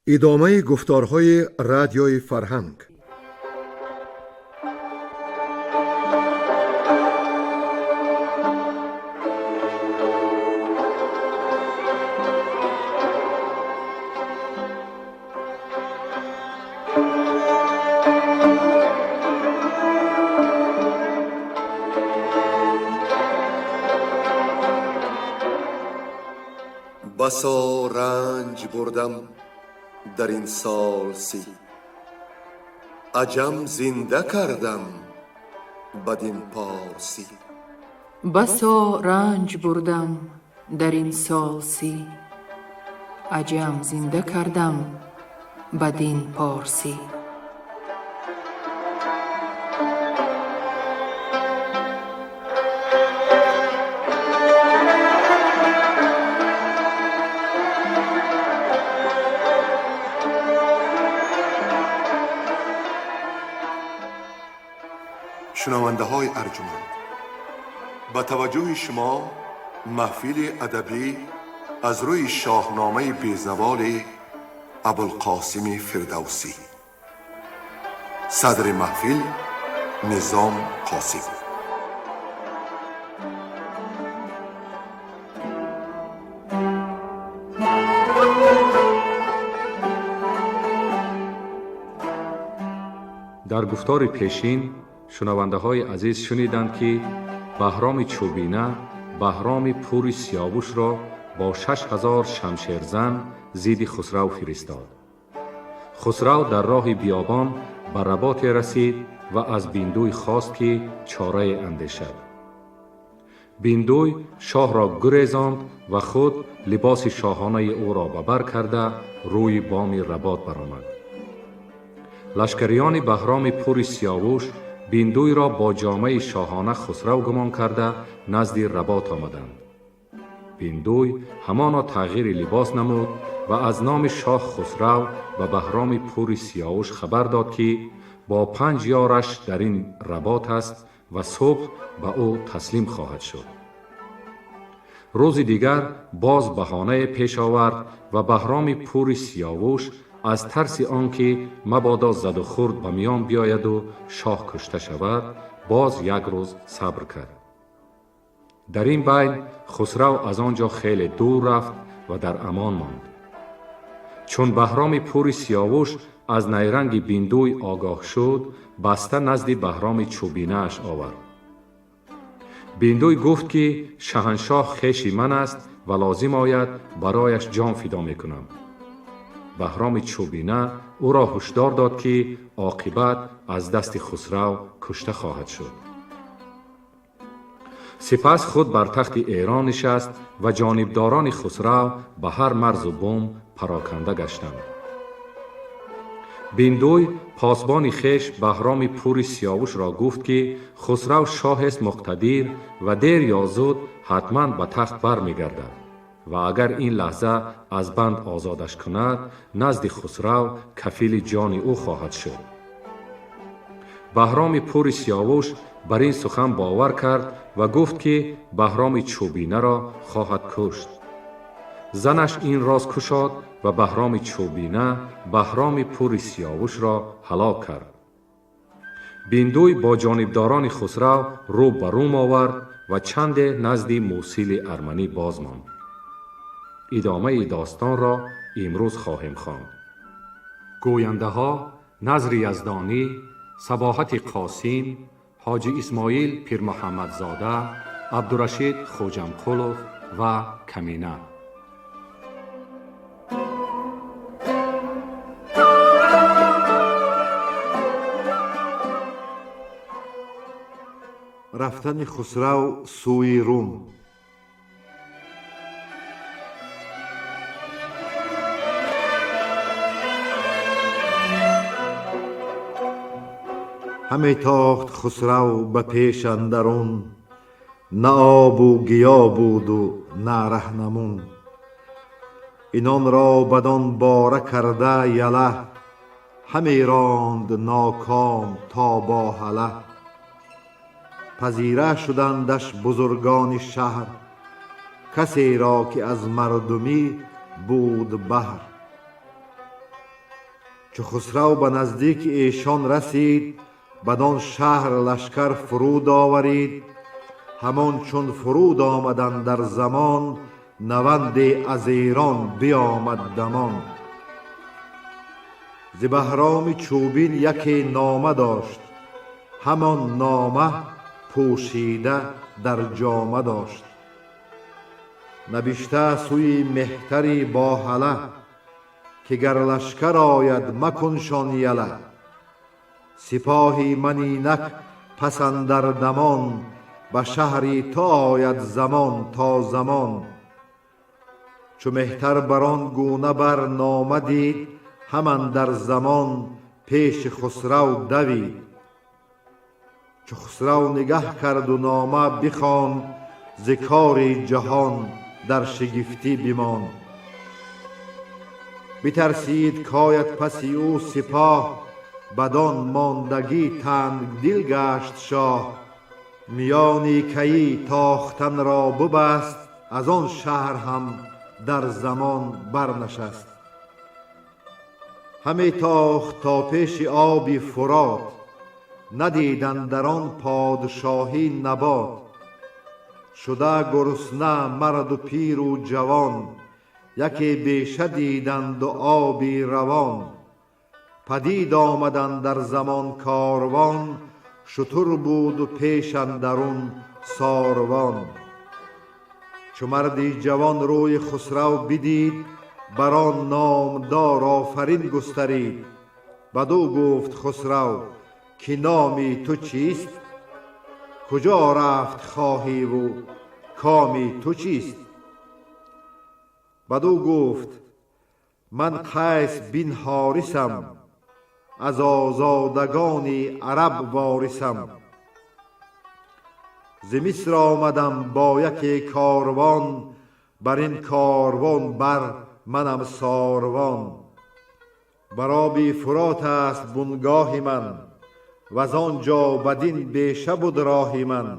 ادامه گفتارهای رادیوی فرهنگ. بسا رنج بردم در این سال سی، عجم زنده کردم بدین پارسی. بسا رنج بردم در این سال سی، عجم زنده کردم بدین پارسی. شنونده های ارجمند، با توجه شما محفل ادبی از روی شاهنامه بیزوال ابوالقاسم فردوسی. صدر محفل نظام قاسم. در گفتار پیشین شنونده های عزیز شنیدند که بهرام چوبینه بهرام پور سیاوش را با 6000 شمشیرزن ضد خسرو فرستاد. خسرو در راه بیابان به رباط رسید و از بیندوی خواست که چاره اندیشد. بیندوی شاه را گریزاند و خود لباس شاهانه او را به بر کرده روی بام رباط برآمد. لشکریان بهرام پور سیاوش بیندوی را با جامه شاهانه خسرو گمان کرده نزد رباط آمدند. بیندوی همانا تغییر لباس نمود و از نام شاه خسرو و بهرام پور سیاوش خبر داد که با 5 یارش در این رباط است و صبح به او تسلیم خواهد شد. روز دیگر باز بهانه پیش آورد و بهرام پور سیاوش از ترس آنکه مبادا زد و خورد به میان بیاید و شاه کشته شود باز یک روز صبر کرد. در این بین خسرو از آنجا خیلی دور رفت و در امان ماند. چون بهرام پور سیاوش از نیرنگ بیندوی آگاه شد بسته نزد بهرام چوبینه اش آورد. بیندوی گفت که شاهنشاه خویش من است و لازم آید برایش جان فدا میکنم. بهرام چوبینه او را هشدار داد که عاقبت از دست خسرو کشته خواهد شد. سپس خود بر تخت ایران نشست و جانبداران خسرو به هر مرز و بوم پراکنده گشتند. بیندوی پاسبان خویش بهرام پور سیاوش را گفت که خسرو شاه است مقتدر و دیر یا زود حتما به تخت بر میگردد و اگر این لحظه از بند آزادش کند نزد خسرو کفیل جان او خواهد شد. بهرام پور سیاوش بر این سخن باور کرد و گفت که بهرام چوبینه را خواهد کشت. زنش این راز کشاد و بهرام چوبینه بهرام پور سیاوش را هلاک کرد. بیندوی با جانبداران خسرو رو به روم آورد و چند نزد موسیل ارمنی باز ماند. ادامه داستان را امروز خواهیم خواند. گوینده ها نظر یزدانی، صباحت قاسم، حاجی اسماعیل پیر محمد زاده، عبدالرشید خوجمقلوف و کمینه. رفتن خسرو سوی روم. همی تاخت خسرو به پیش اندرون، نه آب و گیا بود و نه رهنمون. اینان را بدان باره کرده یله، همی راند ناکام تا با هله. پذیره شدندش بزرگان شهر، کسی را که از مردمی بود بهر. چو خسرو به نزدیک ایشان رسید، بدان شهر لشکر فرود آورید. همان چون فرود آمدند در زمان، نوند از ایران بیامد دمان. ز بهرام چوبین یکی نامه داشت، همان نامه پوشیده در جامه داشت. نبشته سوی مهتری با هله، که گر لشکر آید مکنشان یله. سپاهی من اینک پس اندر دمان، به شهری تو آید زمان تا زمان. چو مهتر بران گونه بر نامه دید، همان در زمان پیش خسرو دوید. چو خسرو نگه کرد و نامه بخواند، ز کار جهان در شگفتی بماند. بترسید کاید پسی او سپاه، بدان ماندگی تنگ دل گشت شاه. میانی کی تاختن را ببست، از آن شهر هم در زمان برنشست. همی تاخت تا پیش آبی فرات، ندیدند در آن پادشاهی نبات. شده گرسنه مرد و پیر و جوان، یکی بیشه دیدند و آبی روان. پدید آمدند در زمان کاروان، شتر بود و پیش اندرون ساروان. چو مردی جوان روی خسرو بدید، بران نامدار آفرین گسترید. بدو گفت خسرو که نامی تو چیست؟ کجا رفت خواهی و کامی تو چیست؟ بدو گفت من قیس بن حارثم، از آزادگان عرب وارثم. ز مصر آمدم با یکی کاروان، بر این کاروان بر منم ساروان. بر آبی فرات است بنگاه من، وز آنجا بدین بیشه بود راه من.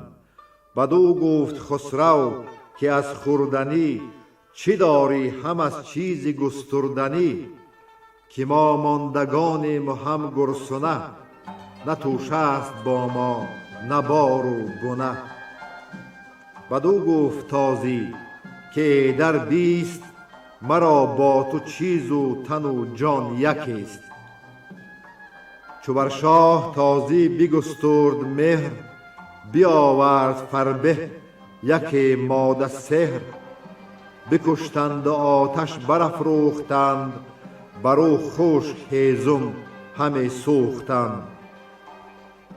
بدو گفت خسرو که از خوردنی، چی داری هم از چیزی گستردنی؟ که ما ماندگانیم و هم گرسنه، نه توشه است با ما نه بار و گنه. بدو گفت تازی که در بیست، مرا با تو چیز و تن و جان یکیست. چو بر شاه تازی بگسترد مهر، بیاورد فربه یکی ماده سحر. بکشتند و آتش برافروختند، برو خشک هیزم همه سوختند.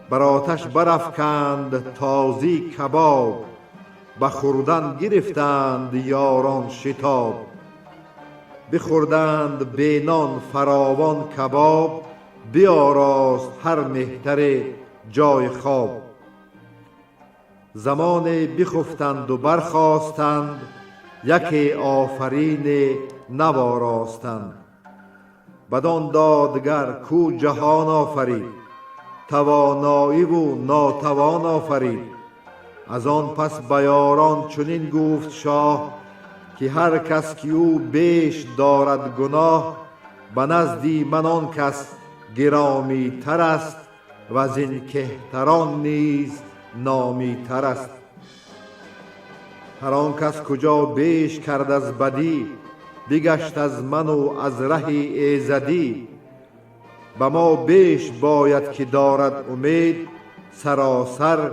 بر آتش برافکند تازی کباب، به خوردن گرفتند یاران شتاب. بخوردند به نان فراوان کباب، بیاراست هر مهتر جای خواب. زمان بخفتند و برخاستند، یکی آفرین نواراستند. بدان دادگر کو جهان آفرید، توانایی و ناتوان آفرید. از آن پس به یاران چنین گفت شاه، که هر کس که او بیش دارد گناه، به نزدی من آن کس گرامی تر است، و از این کهتران نیز نامی تر است. هر آن کس کجا بیش کرد از بدی، بگشت از من و از ره ایزدی. به ما بیش باید که دارد امید، سراسر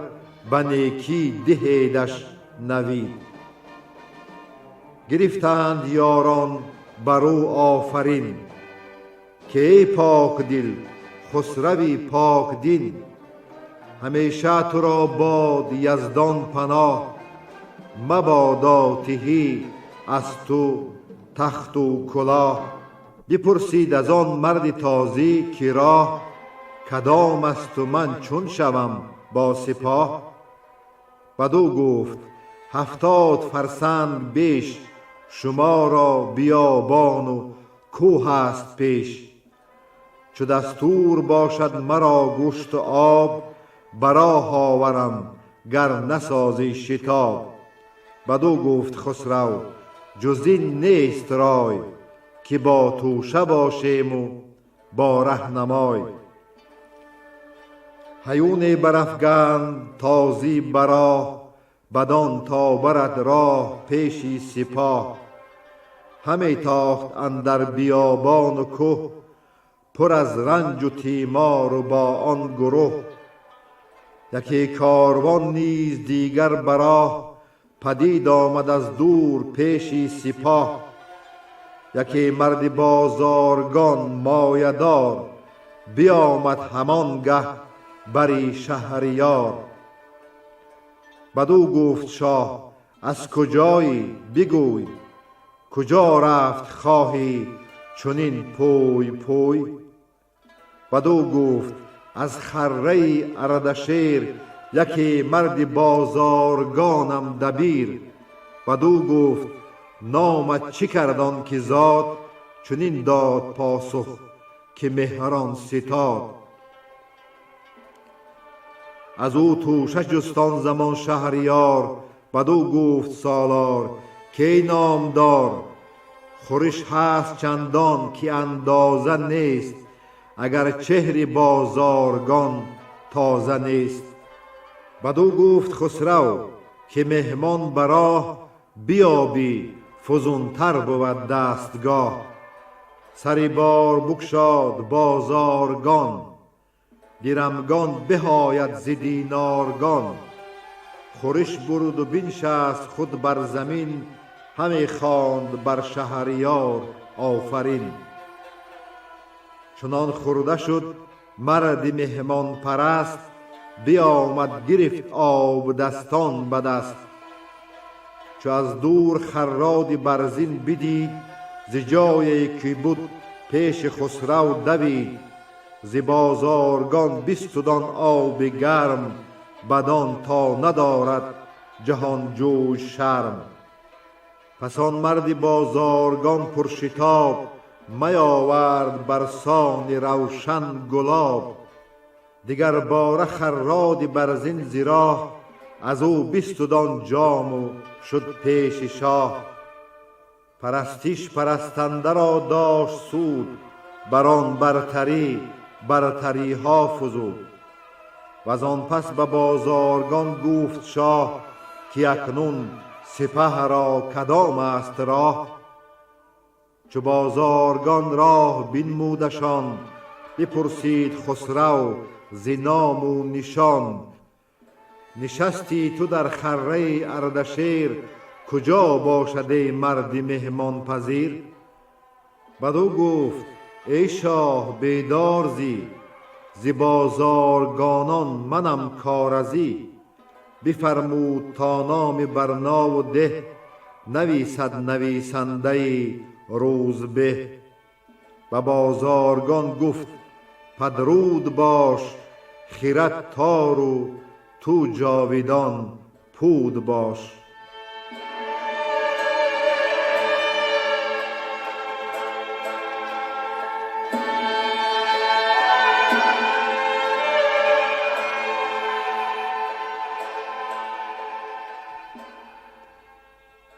به نیکی دهیدش نوید. گرفتند یاران برو آفرین، که ای پاک دل خسروی پاک دین. همیشه تو را باد یزدان پناه، مبادا تهی از تو تخت و کلاه. بپرسید از آن مرد تازی که راه، کدام است و من چون شوم با سپاه؟ بدو گفت 70 فرسنگ بیش، شما را بیابان و کوه است پیش. چو دستور باشد مرا گوشت و آب، براه آورم گر نسازی شتاب. بدو گفت خسرو جز این نیست رای، که با توشه باشیم و با رهنمای. هیون برافگند تازی براه، بدان تا برد راه پیشی سپاه. همی تاخت اندر بیابان و کوه، پر از رنج و تیمار و با آن گروه. یکی کاروان نیز دیگر براه، پدید آمد از دور پیشی سپاه. یکی مرد بازارگان مایدار، بیامد همانگه بری شهریار. بدو گفت شاه از کجایی بگوی، کجا رفت خواهی چنین پوی پوی. بدو گفت از خره اردشیر، یکی مرد بازارگانم دبیر. بدو گفت نامت چی کردان که زاد، چنین داد پاسخ که مهران ستاد. از او توشه جستان زمان شهریار، بدو گفت سالار کی نامدار. خورش هست چندان که اندازه نیست، اگر چهر بازارگان تازه نیست. بدو گفت خسرو که مهمان براه، بیابی فزونتر بود دستگاه. سری بار بگشاد بازارگان، درمگان بهاید ز دینارگان. خورش برود و بنشست خود بر زمین، همی خواند بر شهریار آفرین. چنان خورده شد مرد مهمان پرست، بیامد گرفت آب دستان به دست. چو از دور خراد برزین بدید، ز جایی که بود پیش خسرو دوید. ز بازارگان بستدان آب گرم، بدان تا ندارد جهان جوی شرم. پس آن مرد بازارگان پرشتاب، میاورد برسان روشن گلاب. دیگر باره خراد برزین ز راه، از او بستدان جام و شد پیش شاه. پرستش پرستنده را داشت سود، بران برتری ها فزود. و از آن پس به بازارگان گفت شاه، که اکنون سپه را کدام است راه. چو بازارگان راه بنمودشان، بپرسید خسرو ز نام و نشان. نشستی تو در خره اردشیر، کجا باشد ای مرد مهمان پذیر؟ بدو گفت ای شاه بیدار زی، ز بازارگانان منم کارزی. بفرمود تا نام برنا و ده، نویسد نویسنده روز به. و بازارگان گفت پدرود باش، خیرت تار و تو جاویدان پود باش.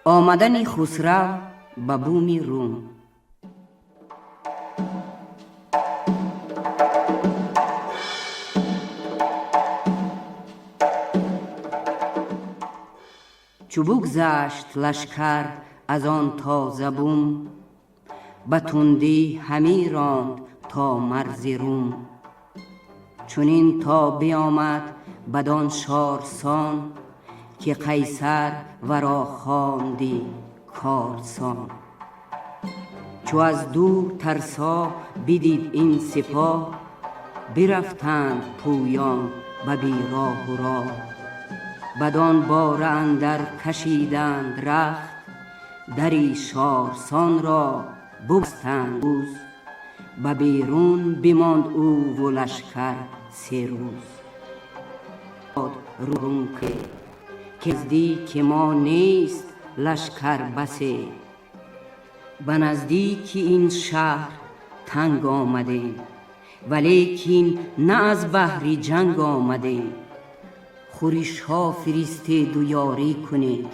آمدن خسرو به بوم روم. چو بگذشت لشکر از آن تازه بوم، به تندی همی راند تا مرز روم. چنین تا بیامد بدان شارسان، که قیصر ورا خواندی کارسان. چو از دور ترسا بدید این سپاه، برفتند پویان به بی راه و راه. بدان باره اندر کشیدند رخت، دری شارسان را ببستند روز. به بیرون بماند او و لشکر 3 روز. روم که نزدیک ما نیست لشکر بسی، به نزدیک این شهر تنگ آمدیم. ولیکن نه از بهر جنگ آمدیم. خورش ها فرستید و یاری کنید،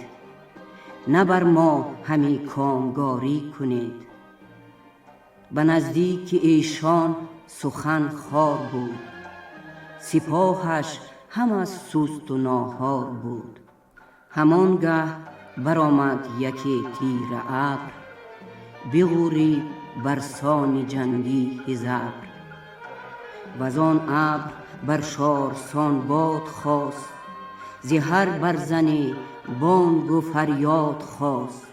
نه بر ما همی کامگاری کنید. به نزدیک ایشان سخن خوار بود. سپاهش هم از سست و ناهار بود. همانگه برآمد یکی تیر ابر، بغورید برسان جنگی هزبر. وزان ابر بر شارسان باد خواست، ز هر برزنی بانگ و فریاد خواست.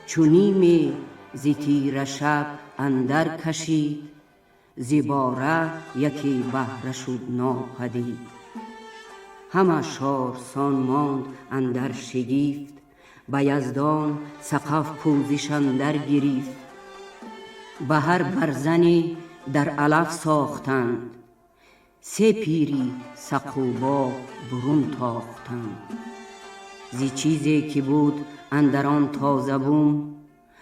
چو نیمی ز تیره شب اندر کشید، ز باره یکی بهره شد ناپدید. همه شارسان ماند اندر شگفت، به یزدان سقف پوزش اندر گرفت. به هر برزنی در علف ساختند، سه پیری سقوبا برون تاختند. زی چیزی که بود اندران تازه بوم،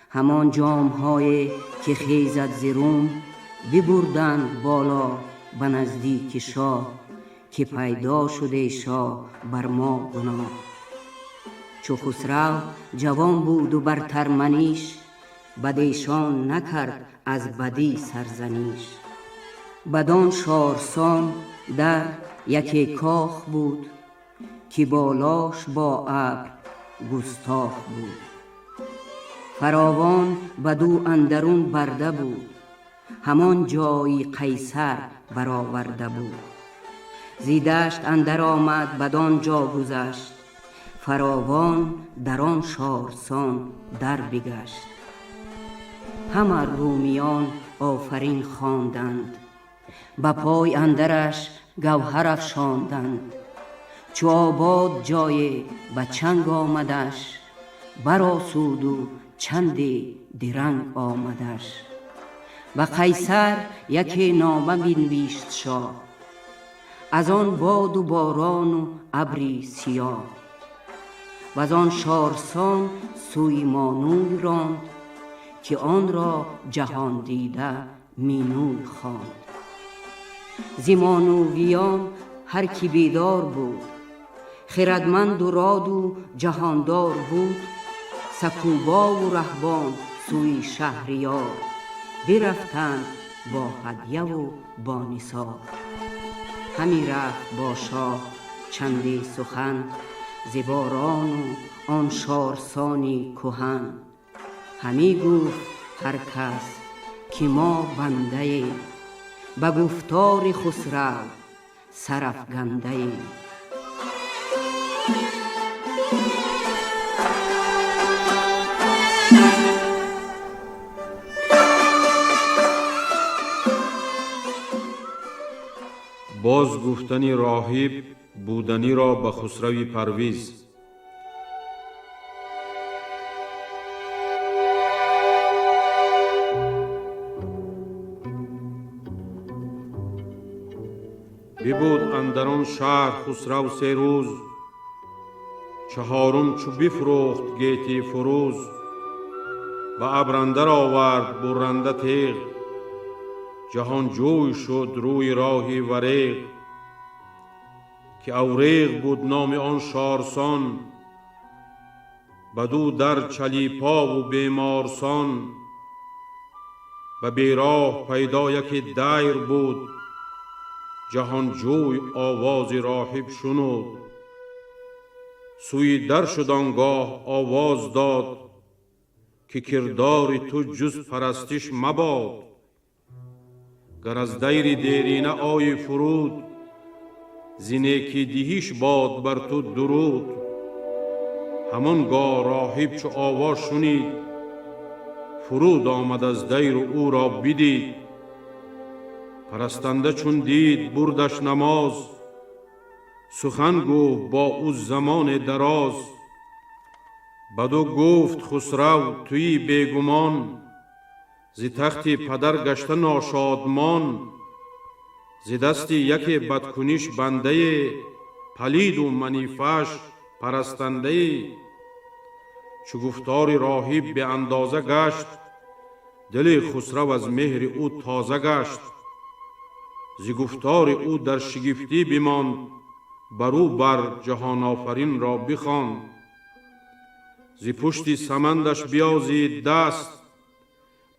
همان جام‌های که خیزد ز روم. ببردند بالا به نزدیک شاه، که پیدا شده شاه بر ما گناه. چو خسرو جوان بود و برتر منیش، بدیشان نکرد از بدی سرزنیش. بدان شارسان در یکی کاخ بود، که بالاش با ابر گستاخ بود. فراوان بدو اندرون برده بود، همان جایی قیصر برآورده بود. زی دشت اندر آمد بدان جا گذشت، فراوان در آن شارسان در بگشت. همه رومیان آفرین خواندند، به پای اندرش گوهر افشاندند. چو آباد جای به چنگ آمدش، برآسود و چندی درنگ آمدش. و قیصر یکی نامه بنویشت شاه، از آن باد و باران و ابری سیاه. و آن شارسان سوی مانوی راند، که آن را جهان دیده مینوی خواند. ز مانویان هر کی بیدار بود، خردمند و راد و جهاندار بود. سکوبا و رهبان سوی شهریار، برفتند با هدیه و با نثار. همی رفت با شاه چندی سخن، ز باران و آن شارسانی کهن. همی گفت هر کس که ما بنده ایم، به گفتار خسرو سرافگنده ایم. باز گفتنی راهب بودنی را به خسروی پرویز. ببود اندران شهر خسرو 3 روز، چهارم چو بفروخت گیتی فروز. به ابر اندر آورد برنده تیغ، جهان جوی شد روی راهی وریغ. که اوریغ بود نام آن شارسان، بدو در چلیپا و بیمارسان. به بیراه پیدا یکی دیر بود، جهان جوی آواز راهب شنود. سوی در شد آنگاه آواز داد، که کردار تو جز پرستش مباد. گر از دیر دیرینه آی فرود، زینه دیهیش باد بر تو درود. همانگاه راهب چو آواز شنید، فرود آمد از دیر و او را بدید. پرستنده چون دید بردش نماز، سخن گفت با او زمان دراز. بدو گفت خسرو تویی بیگمان، ز تخت پدر گشته ناشادمان. ز دست یکی بدکنیش بنده، پلید و منیفش پرستنده. چو گفتار راهب به اندازه گشت، دل خسرو از مهر او تازه گشت. ز گفتار او در شگفتی بماند، برو بر جهان آفرین را بخواند. ز پشت سمندش بیازید دست،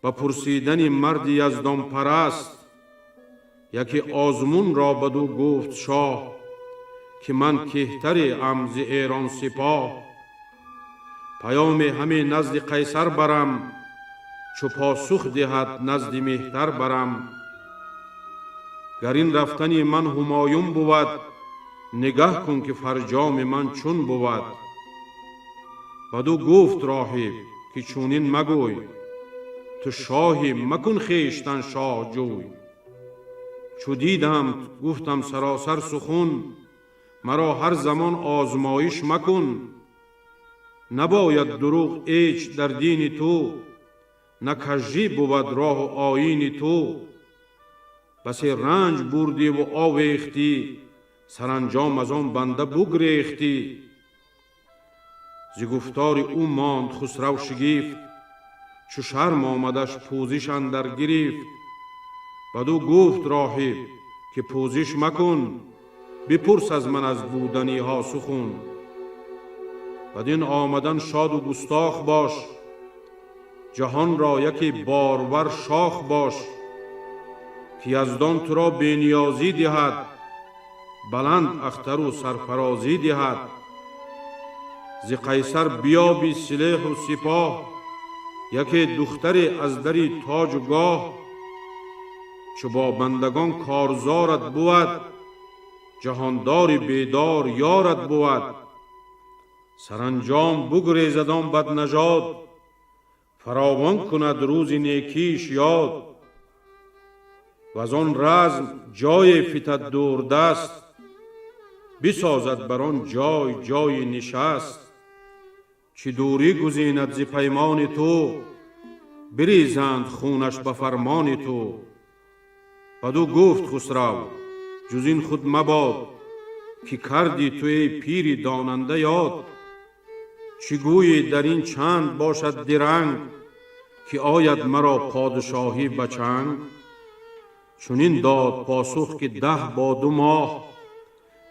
به پرسیدن مرد یزدان پرست یکی آزمون را بدو گفت شاه که من کهتر ام ز ایران سپاه. پیام همه نزد قیصر برم چو پاسخ دهد نزد مهتر برم. گر این رفتن من همایون بود نگه کن که فرجام من چون بود. بدو گفت راهب که چونین مگوی تو شاهی مکن خویشتن شاه جوی. چو دیدم گفتم سراسر سخن مرا هر زمان آزمایش مکن. نباید دروغ ایچ در دین تو نه کژی بود راه و آیین تو. بسی رنج بردی و آویختی سرانجام از آن بنده بگریختی. ز گفتار او ماند خسرو شگفت چو شرم آمدش پوزش اندر گرفت. بدو گفت راهب که پوزش مکن بپرس از من از بودنی ها سخن. بدین آمدن شاد و گستاخ باش جهان را یکی بارور شاخ باش. که یزدان تو را بینیازی دهد بلند اختر و سرفرازی دهد. ز قیصر بیابی سلیح و سپاه یکی دختر از دری تاج و گاه. چو با بندگان کارزارت بود جهاندار بیدار یارت بود. سرانجام بگریزدان بد نژاد فراوان کند روز نیکیش یاد. و از آن رزم جای فتد دور دست بسازد بر آن جای جای نشست. چه دوری گزیند ز پیمان تو بریزند خونش به فرمان تو. بدو گفت خسرو جز این خود مباد که کردی تو ای پیری داننده یاد. چگویی در این چند باشد درنگ که آید مرا پادشاهی بچنگ. چونین داد پاسخ که 10 با 2 ماه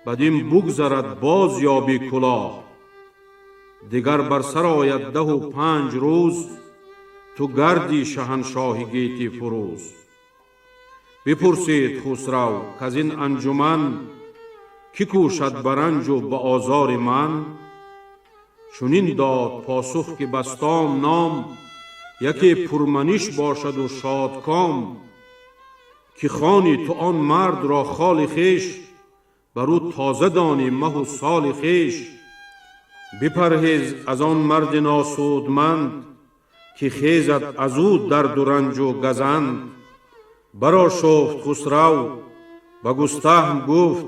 بدین بگذرد باز یابی کلاه. دیگر بر سر آید 10 و 5 روز تو گردی شهنشاه گیتی فروز. بپرسید خسرو که از این انجمن کی کوشد برنج و به آزار من. چونین داد پاسخ که بستام نام یکی پرمنش باشد و شادکام. که خوانی تو آن مرد را خال خیش برو تازه دانی مه و سال خیش. بپرهیز از آن مرد ناسودمند که خیزد از او درد و رنج و گزند. برآشفت خسرو به گستهم گفت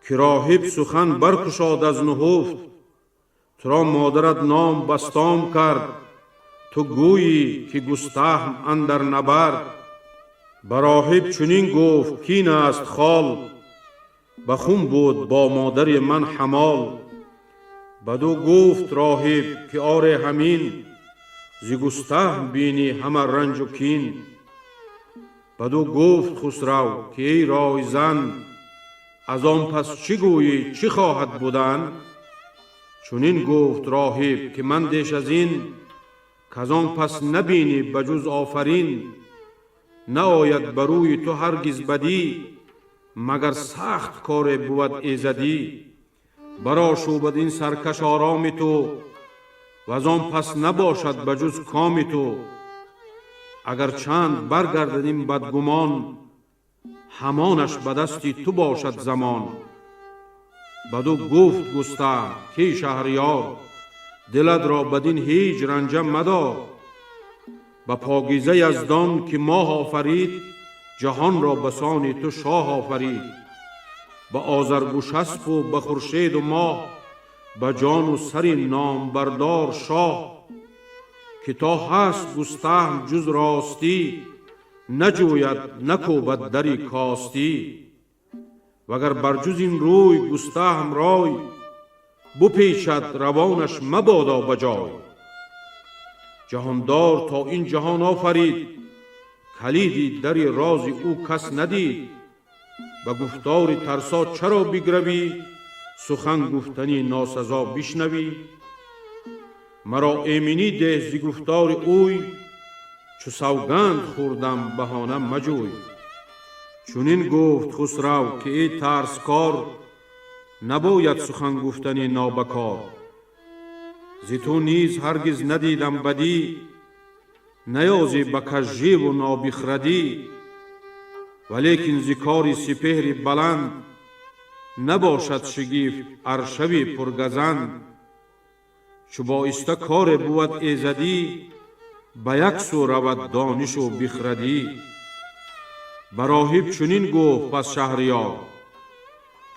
که راهب سخن برگشاد از نهفت. تو را مادرت نام بستام کرد تو گویی که گستهم اندر نبرد. به راهب چنین گفت کین است خال به خون بود با مادر من حمال. بدو گفت راهب که آره همین ز گستهم بینی همه رنج و کین. بدو گفت خسرو که ای رای زن از آن پس چی گویی چی خواهد بودن. چونین گفت راهب که من دیش از این که از آن پس نبینی بجز آفرین. نه آید بروی تو هرگز بدی مگر سخت کار بود ایزدی. برآشوب این سرکش آرام تو و از آن پس نباشد بجز کام تو. اگر چند برگرددیم بدگمان همانش به دستی تو باشد زمان. بدو گفت گستهم که شهریار دلت را بدین هیچ رنجم مدار. به پاکیزه یزدان که ماه آفرید جهان را بسان تو شاه آفرید. به آذرگوشسپ و به خورشید و ماه به جان و سر نام بردار شاه. که تا هست گستهم جز راستی نجوید نکوبد دری کاستی. وگر بر جز این روی گستهم رای بپیچد روانش مبادا بجای. جهاندار تا این جهان آفرید کلیدی در راز او کس ندید. به گفتار ترسا چرا بگروی سخن گفتنی ناسزا بشنوی. مرا ایمنی ده ز گفتار اوی چو سوگند خوردم بهانه مجوی. چونین گفت خسرو که ای ترسکار، نباید سخن گفتنی نابکار. ز تو نیز هرگز ندیدم بدی، نیازی به کژی و نابخردی. ولیکن ز کار سپهر بلند، نباشد شگیف ارشوی پرگزند. چو بایسته کار بود ایزدی، به یک سو رود دانش و بخردی. به راهب چنین گفت پس شهریار،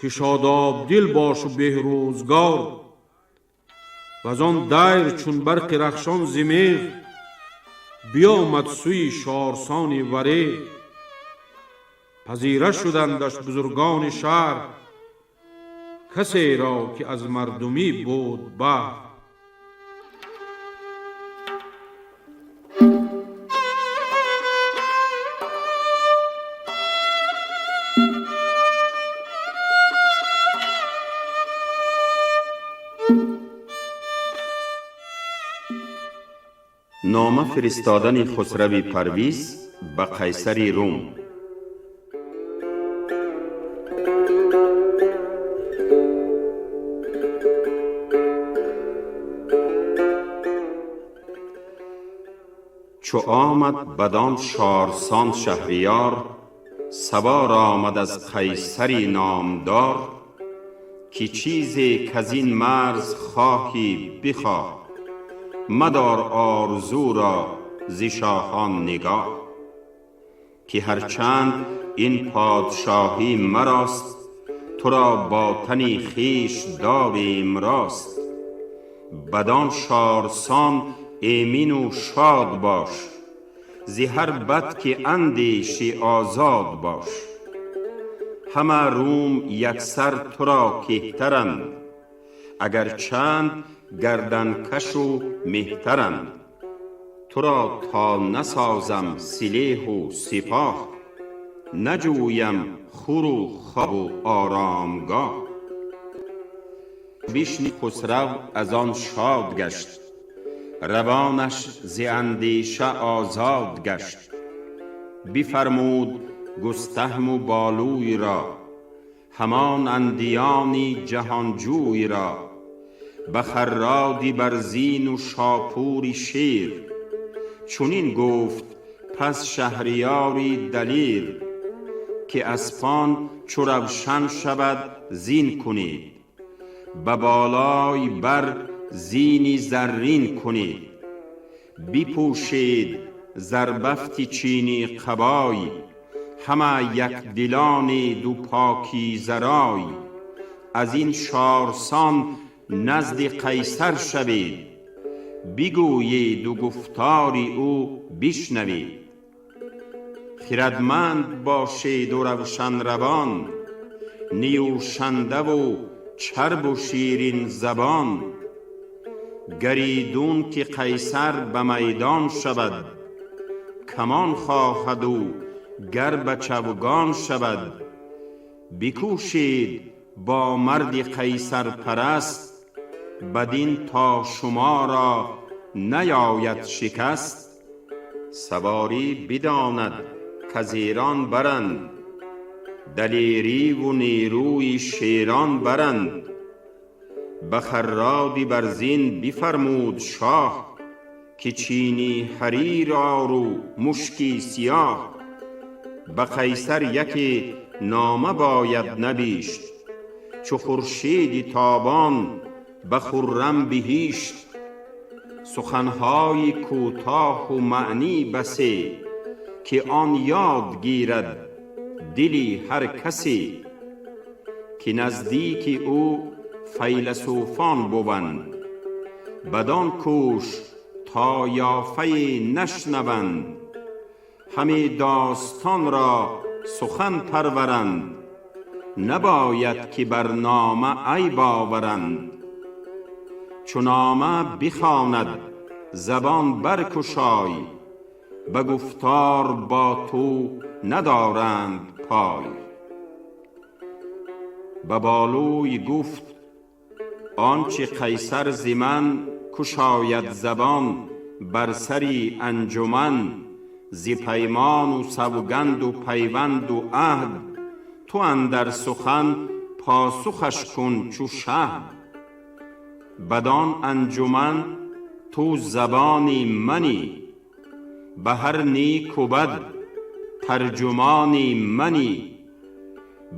که شاداب دل باش و بهروزگار. وزان دیر چون برق رخشان ز میغ، بیامد سوی شارسان وره. پذیره شدندش بزرگان شهر، کسی را که از مردمی بود بهر. نامه فرستادن خسرو پرویز به قیصر روم. چو آمد بدان شارسان شهریار، سوار آمد از قیصری نامدار. که چیزی کزین مرز خواهی بخواه، مدار آرزو را ز شاهان نگاه. که هرچند این پادشاهی مراست، تو را با تنی خویش داریم راست. بدان شارسان ایمن و شاد باش، ز هر بد که اندیشی آزاد باش. همه روم یکسر تو را کهترند، اگر چند گردن کش و مهترند. تو را تا نسازم سلیح و سپاه، نجویم خور و خواب و آرامگاه. بشنید خسرو از آن شاد گشت، روانش ز اندیشه آزاد گشت. بفرمود گستهم و بالوی را، همان اندیانی جهانجوی را. به خرادی برزین و شاپوری شیر، چنین گفت پس شهریاری دلیر. که اسپان چو روشن شود زین کنید، به بالای بر زینی زرین کنید. بپوشید زربفتی چینی قبای، همه یک دلانی دو پاکیزه رای. از این شارسان نزد قیصر شوید، بگویید و گفتاری او بشنوید. خردمند باشید و روشن روان، نیوشنده و چرب و شیرین زبان. گریدون که قیصر به میدان شود، کمان خواهد و گر به چوگان شود. بکوشید با مرد قیصر پرست، بدین تا شما را نیاید شکست. سواری بداند کز ایران برند، دلیری و نیروی شیران برند. به خرادی برزین بفرمود شاه، که چینی حریر آرو مشکی سیاه. به قیصر یکی نامه باید نبیشت، چو خورشید تابان به خرم بهشت. سخنهای کوتاه و معنی بسی، که آن یاد گیرد دلی هر کسی. که نزدیک او فیلسوفان بوند، بدان کوش تا یافه نشنوند. همی داستان را سخن پرورند، نباید که بر نامه عیب آورند. چو نامه بخواند زبان برگشای، به گفتار با تو ندارند پای. به بالوی گفت آنچه قیصر ز من، گشاید زبان بر سری انجمن. ز پیمان و سوگند و پیوند و عهد، تو اندر سخن پاسخش کن چو شهد. بدان انجمن تو زبانی منی، به هر نیک و بد ترجمانی منی.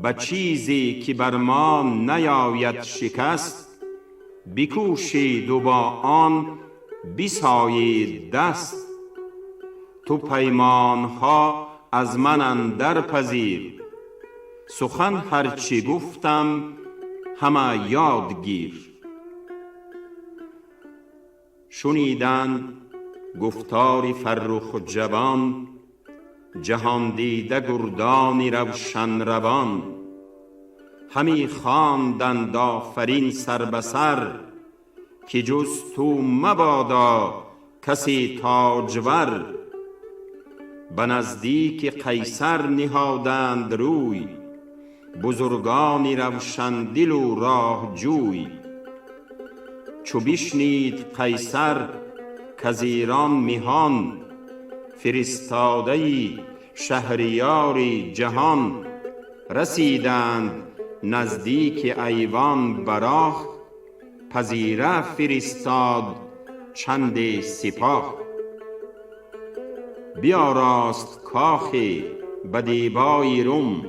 به چیزی که بر ما نیاید شکست، بکوشید و با آن بسایید دست. تو پیمانها از من اندر پذیر، سخن هرچی گفتم همه یاد گیر. شنیدند گفتار فرخ جوان، جهان دیده گردانی روشن روان. همی خواندند آفرین سر به سر، که جز تو مبادا کسی تاجور. به نزدیک قیصر نهادند روی، بزرگانی روشن دل و راه جوی. چو بشنید قیصر کز ایران میهان، فرستاده شهریار جهان. رسیدند نزدیک ایوان براه، پذیره فرستاد چند سپاه. بیاراست کاخی به دیبای روم،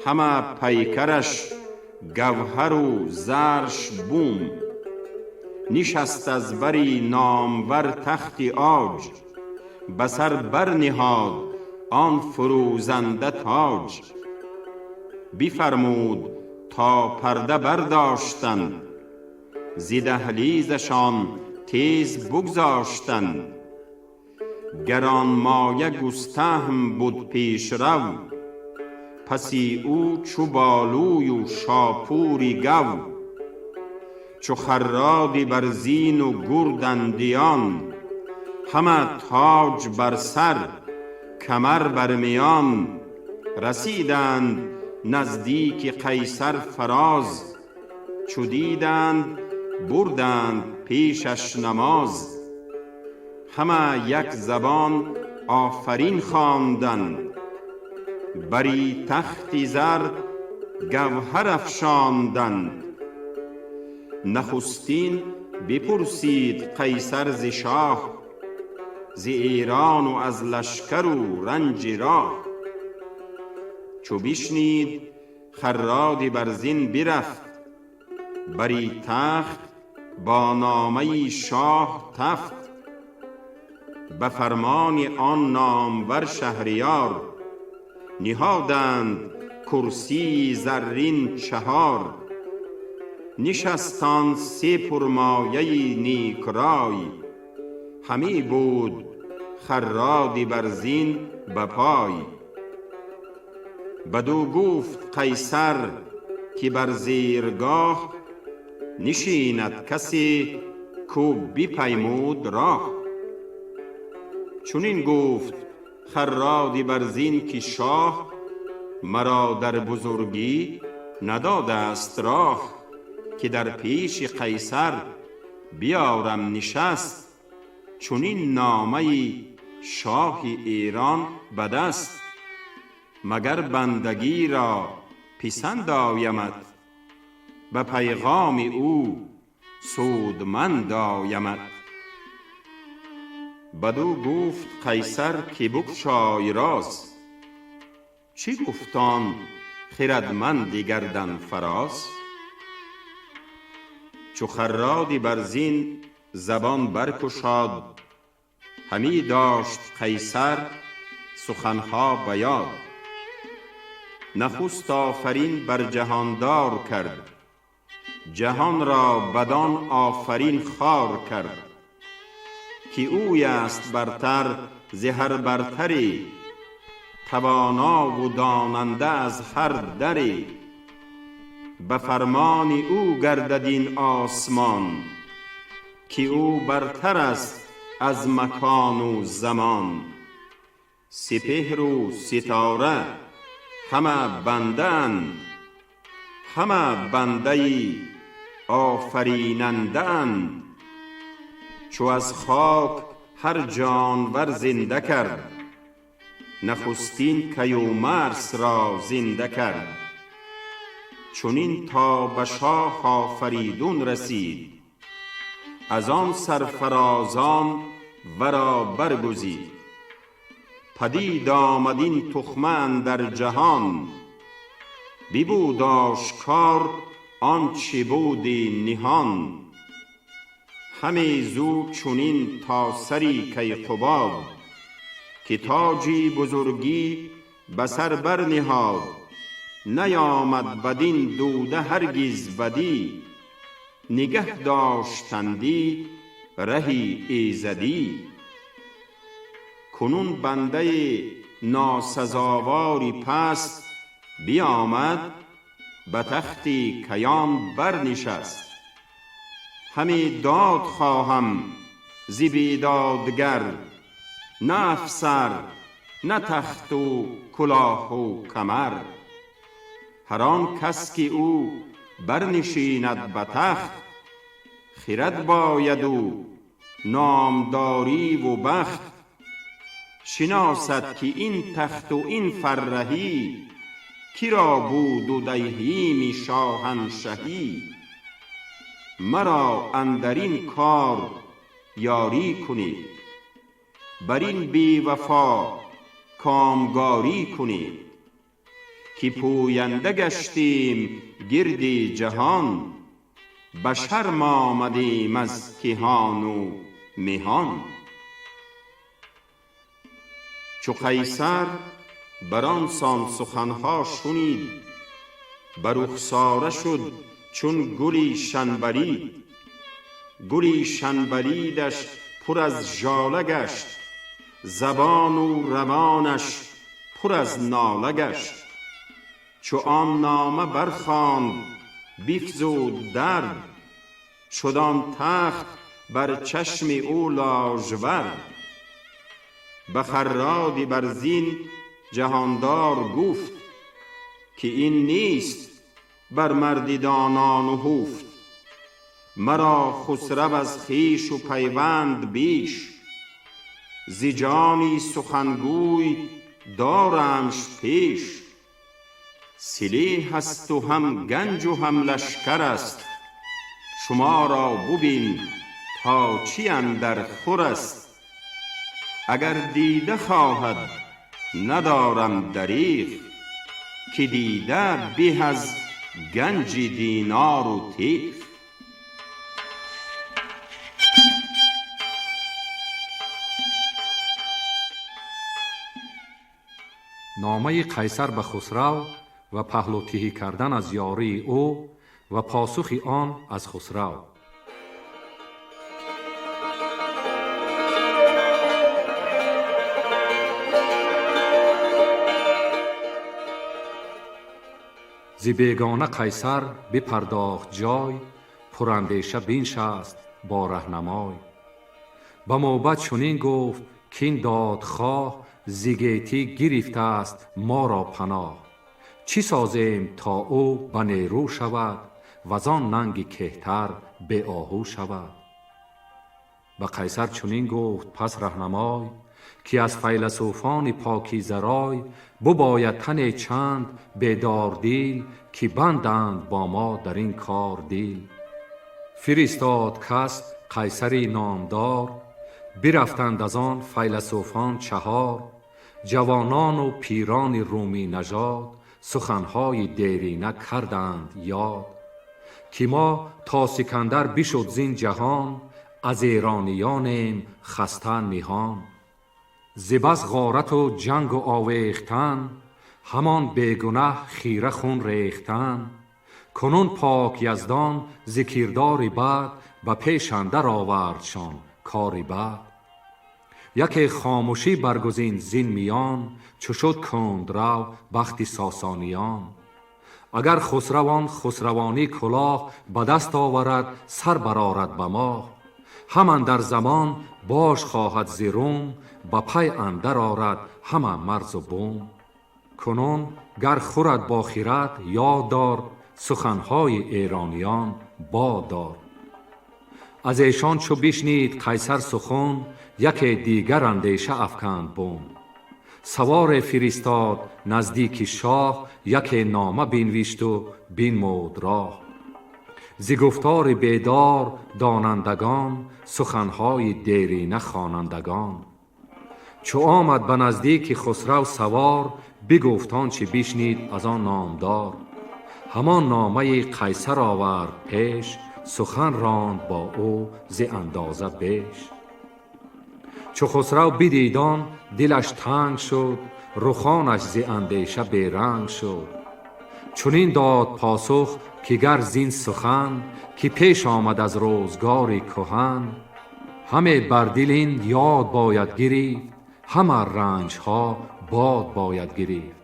همه پیکرش گوهر و زرش بوم. نشست از بری نامور تخت عاج، به سر برنهاد آن فروزنده تاج. بفرمود تا پرده برداشتند، ز دهلیزشان تیز بگذاشتند. گرانمایه گستهم بود پیش رو، پسی او چو بالوی و شاپوری گو. چو خرادی بر زین و گردندیان، همه تاج بر سر کمر بر میان. رسیدند نزدیک قیصر فراز، چو دیدند بردند پیشش نماز. همه یک زبان آفرین خواندند، بری تختی زر گوهر افشاندند. نخستین بپرسید قیصر ز شاه، ز ایران و از لشکر و رنج راه. چو بشنید خراد برزین برفت، بری تخت با نامه شاه تفت. به فرمان آن نامور شهریار، نهادند کرسی زرین چهار. نشستان سه پرمایه نیک رای، همی بود خراد برزین به پای. بدو گفت قیصر که بر زیرگاه، نشیند کسی کو بپیمود راه. چنین گفت خراد برزین که شاه، مرا در بزرگی نداده است راه. که در پیش قیصر بیارم نشست، چنین نامه شاه ایران به دست. مگر بندگی را پسند آیمت، به پیغام او سودمند آیمت. بدو گفت قیصر که بگشای راز، چی گفتان خردمند گردن فراز. چو خراد برزین زبان برگشاد، همی داشت قیصر سخنها به یاد. نخست آفرین بر جهاندار کرد، جهان را بدان آفرین خوار کرد. که اوی است برتر ز هر برتری، توانا و داننده از هر دری. به فرمان او گردد این آسمان، که او برتر است از مکان و زمان. سپهر و ستاره همه بندند، همه بنده آفرینندند. چو از خاک هر جانور زنده کرد، نخستین کیومرث را زنده کرد. چنین تا به شاه آفریدون رسید، از آن سرفرازان ورا برگزید. پدید آمد این تخمه اندر جهان، ببود آشکار آنچه بودی نهان. همه زو چنین تا سری کیقباد، که تاجی بزرگی به سر بر نهاد. نیامد بدین دوده هرگز بدی، نگه داشتندی رهی ایزدی. کنون بنده ناسزاواری پست، بیامد به تختی کیان برنشست. همی داد خواهم ز بیدادگر، نه افسر نه تخت و کلاه و کمر. هر آن کس که او برنشیند به تخت، خرد باید او نامداری و بخت. شناسد که این تخت و این فرهی، کی را بود و دیهیم شاهنشهی. مرا اندرین کار یاری کنید، بر این بی وفا کامگاری کنید. که پوینده گشتیم گردی جهان، به شرم آمدیم از کهان و مهان. چو قیصر بران سان سخنها شنید، بر رخساره شد چون گلی شنبرید. گلی شنبریدش پر از ژاله گشت، زبان و روانش پر از ناله گشت. چو آن نامه برخواند بیفزود درد، شد آن تخت بر چشم او لاژورد. به خرادی بر زین جهاندار گفت، که این نیست بر مرد دانا نهفت. مرا خسرو از خویش و پیوند بیش، ز جانی سخنگوی دارمش پیش. سلیح است و هم گنج و هم لشکر است، شما را ببین تا چی اندر خور است. اگر دیده خواهد ندارم دریغ، که دیده به از گنج دینار و تیغ. نامه قیصر به خسرو و پهلوتیهی کردن از یاری او و پاسخ آن از خسرو. ز بیگانه قیصر بپرداخت جای، پراندیشه بنشست با رهنمای. به موبد چنین گفت کین دادخواه، ز گیتی گرفته است ما را پناه. چی سازیم تا او به نیرو شود، وزان ننگ کهتر به آهو شود. به قیصر چنین گفت پس رهنمای، که از فیلسوفان پاکیزه رای، بباید تن چند بیدار دل، که بندند با ما در این کار دل. فرستاد کس قیصری نامدار، برفتند از آن فیلسوفان چهار. جوانان و پیران رومی نژاد، سخنهای دیرینه کردند یاد. که ما تا سکندر بشد زین جهان، از ایرانیانیم خسته نهان. ز بس غارت و جنگ و آویختن، همان بیگنه خیره خون ریختن. کنون پاک یزدان ز کردار بد، به پیش اندر آوردشان کاری بد. یکی خاموشی برگزین زین میان، چو شد کندرو بخت ساسانیان. اگر خسروان خسروانی کلاه، به دست آورد سر برآرد به ماه. همان در زمان باش خواهد ز روم، به پی اندر آرد همه مرز و بوم. کنون گر خورد با خرد یاد دار، سخنهای ایرانیان باد دار. از ایشان چو بشنید قیصر سخن، یکی دیگر اندیشه افکند بوم. سوار فرستاد نزدیک شاه، یک نامه بنوشت و بنمود راه. ز گفتار بیدار دانندگان، سخنهای دیرینه خوانندگان. چو آمد به نزدیک خسرو سوار، بگفت آنچه بشنید از آن نامدار. همان نامه قیصر آورد پیش، سخن راند با او ز اندازه بیش. چو خسرو بدید آن دلش تنگ شد، رخانش ز اندیشه بیرنگ شد. چنین داد پاسخ که گر زین سخن، که پیش آمد از روزگار کهن. همه بر دل این یاد باید گرفت، همه رنج ها باد باید گرفت.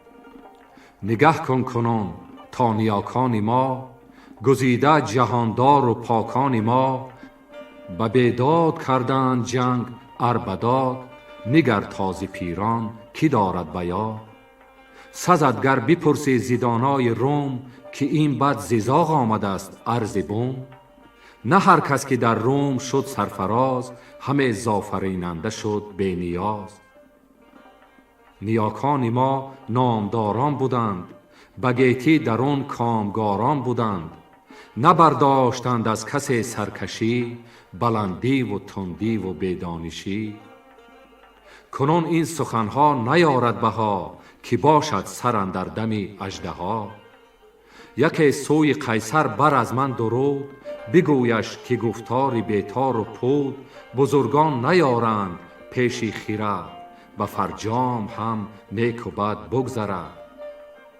نگه کن کنون تا نیاکان ما، گزیده جهاندار و پاکان ما. به بیداد کردند جنگ اربداد، نگر تازی پیران کی دارد بیا. سزد گر بپرسی زیدانای روم، که این بد زیزاغ آمده است عرض بوم. نه هر کس که در روم شد سرفراز، همه زافریننده شد بی نیاز. نیاکان ما نامداران بودند، بگیتی در آن کامگاران بودند. نبرداشتند از کسی سرکشی، بلندی و تندی و بیدانشی. کنون این سخنها نیارد بها، که باشد سر اندر دمی اژدها. یکی سوی قیصر بر از من درود، بگویش که گفتاری بیتار و پود. بزرگان نیارند پیشی خیرد، به فرجام هم نیک و بد بگذرد.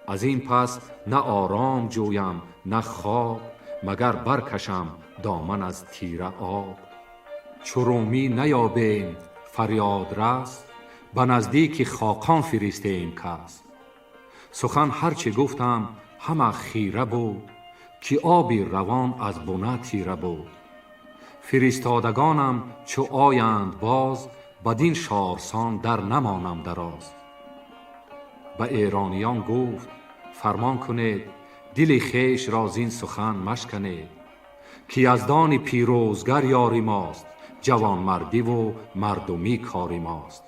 از این پس نه آرام جویم نه خواب، مگر برکشم دامن از تیره آب. چو رومی نیابیم فریاد رس، به نزدیک خاقان فرستیم کس. سخن هرچه گفتم همه خیره بود، که آبی روان از بنه تیره بود. فرستادگانم چو آیند باز، بدین شارسان در نمانم دراز. به ایرانیان گفت فرمان کنید، دل خویش را زین سخن مشکنید. که یزدان پیروزگر یاری ماست، جوان مردی و مردمی کاری ماست.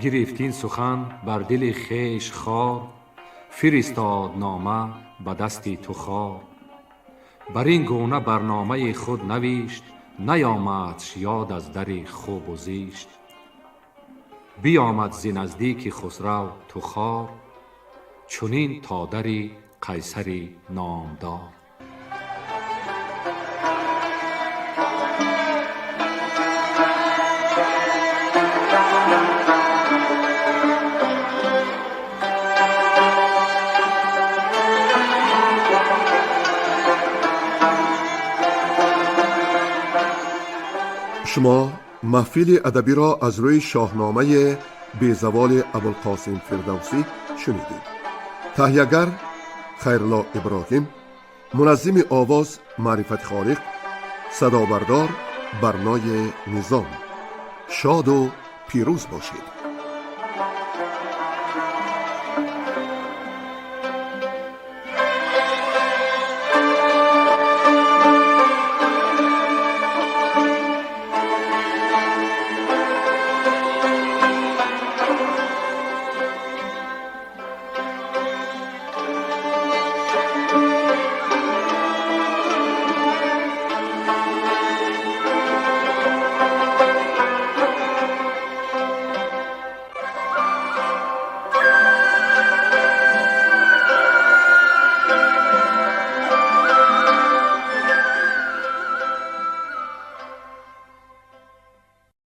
گرفتین سخن بر دل خویش خار، فرستاد نامه به دستی تو خار. بر این گونه برنامه خود نوشت، نیامدش یاد از دری خوب و زیشت. بیامد ز نزدیک خسرو تو خار، چنین تا دری قیصری نامدار. شما محفل ادبی را از روی شاهنامه بیزوال ابوالقاسم فردوسی شنیدید. تهیه‌گر خیرالله ابراهیم، منظم آواز معرفت خالق، صدا بردار برنای نظام. شاد و پیروز باشید.